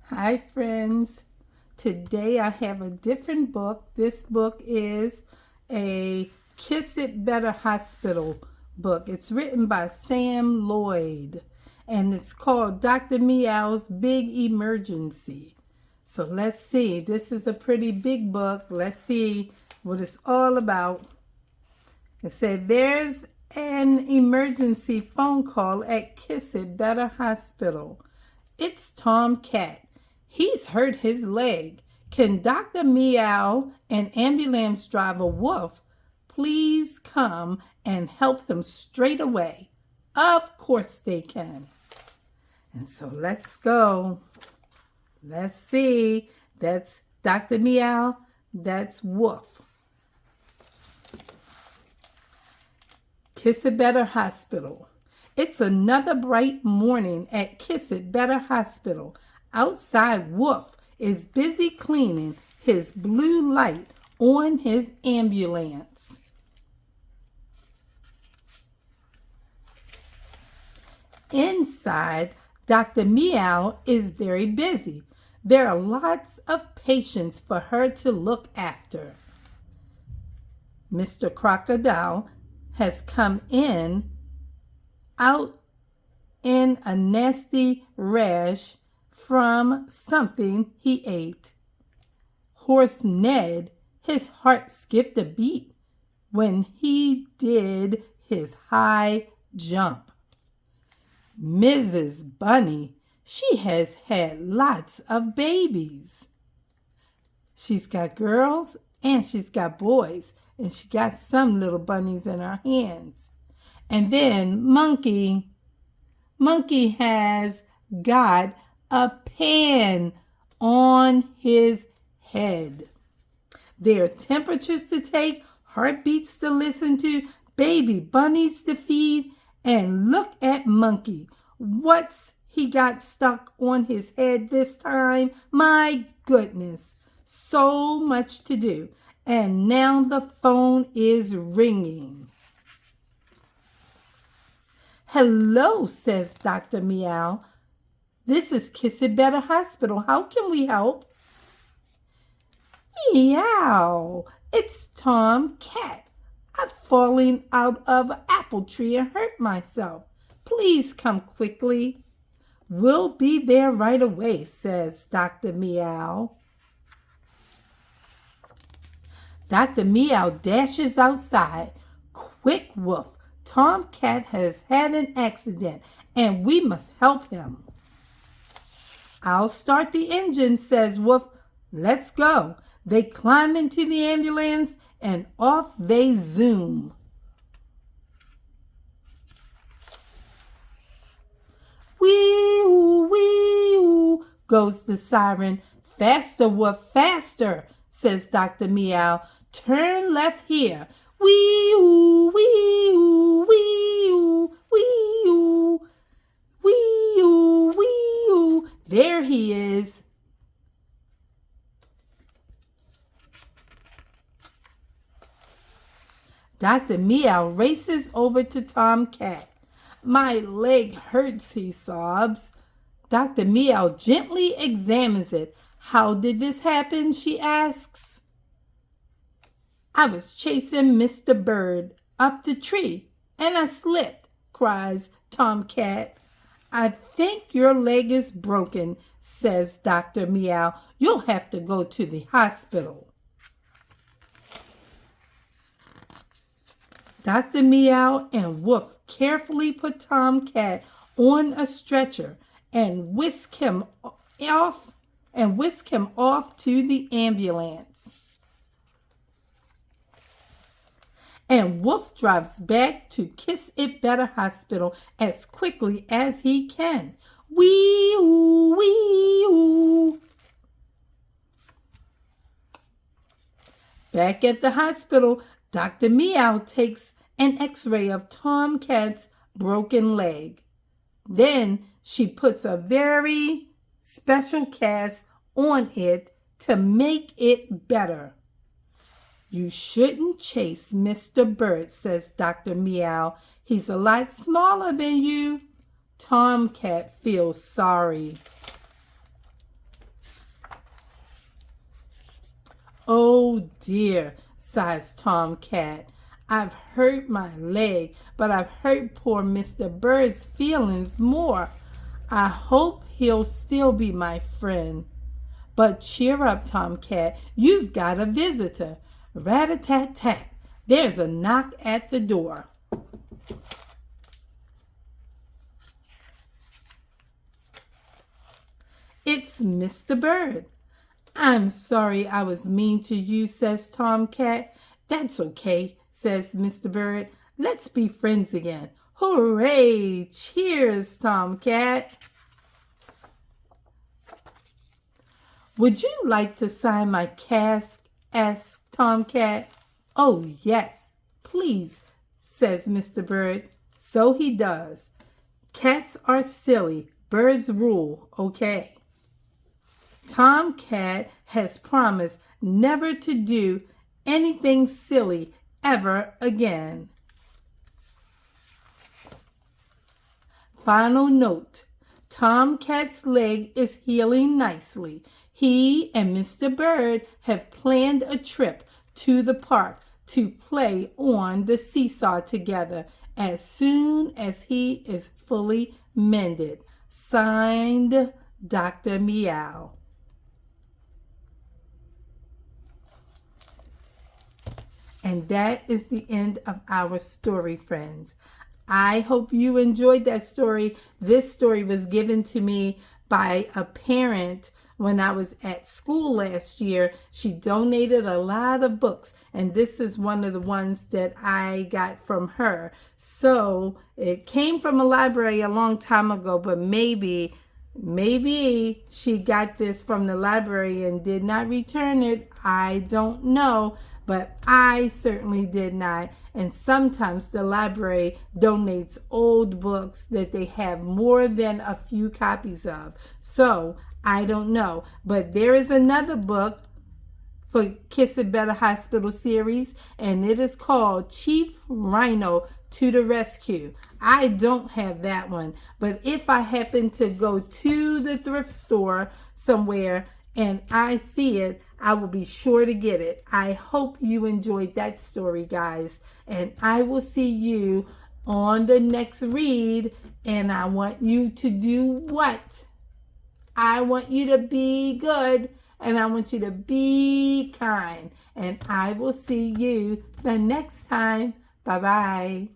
Hi friends, today I have a different book. This book is a Kiss It Better Hospital book. It's written by Sam Lloyd and it's called Dr. Meow's Big Emergency. So let's see, this is a pretty big book. Let's see what it's all about. It said there's an emergency phone call at Kiss It Better Hospital. It's Tom Cat. He's hurt his leg. Can Dr. Meow and ambulance driver Wolf please come and help him straight away? Of course they can. And so let's go. Let's see. That's Dr. Meow. That's Wolf. Kiss It Better Hospital. It's another bright morning at Kiss It Better Hospital. Outside, Wolf is busy cleaning his blue light on his ambulance. Inside, Dr. Meow is very busy. There are lots of patients for her to look after. Mr. Crocodile has come out in a nasty rash from something he ate. Horse Ned, his heart skipped a beat when he did his high jump. Mrs. Bunny, she has had lots of babies. She's got girls and she's got boys, and she got some little bunnies in her hands. And then Monkey has got a pan on his head. There are temperatures to take, heartbeats to listen to, baby bunnies to feed, and look at Monkey. What's he got stuck on his head this time? My goodness, so much to do. And now the phone is ringing. Hello, says Dr. Meow. This is Kiss It Better Hospital. How can we help? Meow, it's Tom Cat. I've fallen out of an apple tree and hurt myself. Please come quickly. We'll be there right away, says Dr. Meow. Dr. Meow dashes outside. Quick, Wolf. Tom Cat has had an accident and we must help him. I'll start the engine, says Wolf. Let's go. They climb into the ambulance and off they zoom. Wee-oo, wee-oo, goes the siren. Faster, Wolf, faster, says Dr. Meow. Turn left here. Wee-oo, wee-oo, wee-oo, wee-oo, wee-oo, wee-oo. There he is. Dr. Meow races over to Tom Cat. My leg hurts, he sobs. Dr. Meow gently examines it. How did this happen, she asks. I was chasing Mr. Bird up the tree and I slipped, cries Tom Cat. I think your leg is broken, says Dr. Meow. You'll have to go to the hospital. Dr. Meow and Wolf carefully put Tom Cat on a stretcher and whisk him off to the ambulance. And Wolf drives back to Kiss It Better Hospital as quickly as he can. Wee-oo, wee-oo. Back at the hospital, Dr. Meow takes an x-ray of Tom Cat's broken leg. Then she puts a very special cast on it to make it better. You shouldn't chase Mr. Bird, says Dr. Meow. He's a lot smaller than you. Tom Cat feels sorry. dear, sighs Tomcat. I've hurt my leg, but I've hurt poor Mr. Bird's feelings more. I hope he'll still be my friend. But cheer up, Tomcat. You've got a visitor. Rat-a-tat-tat. There's a knock at the door. It's Mr. Bird. I'm sorry I was mean to you, says Tomcat. That's okay, says Mr. Bird. Let's be friends again. Hooray! Cheers, Tomcat. Would you like to sign my cask? Asked Tomcat. Oh, yes, please, says Mr. Bird. So he does. Cats are silly. Birds rule, okay. Tomcat has promised never to do anything silly ever again. Final note. Tomcat's leg is healing nicely. He and Mr. Bird have planned a trip to the park to play on the seesaw together as soon as he is fully mended. Signed, Dr. Meow. And that is the end of our story, friends. I hope you enjoyed that story. This story was given to me by a parent when I was at school last year. She donated a lot of books, and this is one of the ones that I got from her. So it came from a library a long time ago, but maybe she got this from the library and did not return it. I don't know, but I certainly did not. And sometimes the library donates old books that they have more than a few copies of. So I don't know. But there is another book for Kiss It Better Hospital series, and it is called Chief Rhino to the Rescue. I don't have that one, but if I happen to go to the thrift store somewhere and I see it, I will be sure to get it. I hope you enjoyed that story, guys, and I will see you on the next read. And I want you to do what? I want you to be good, and I want you to be kind, and I will see you the next time. Bye-bye.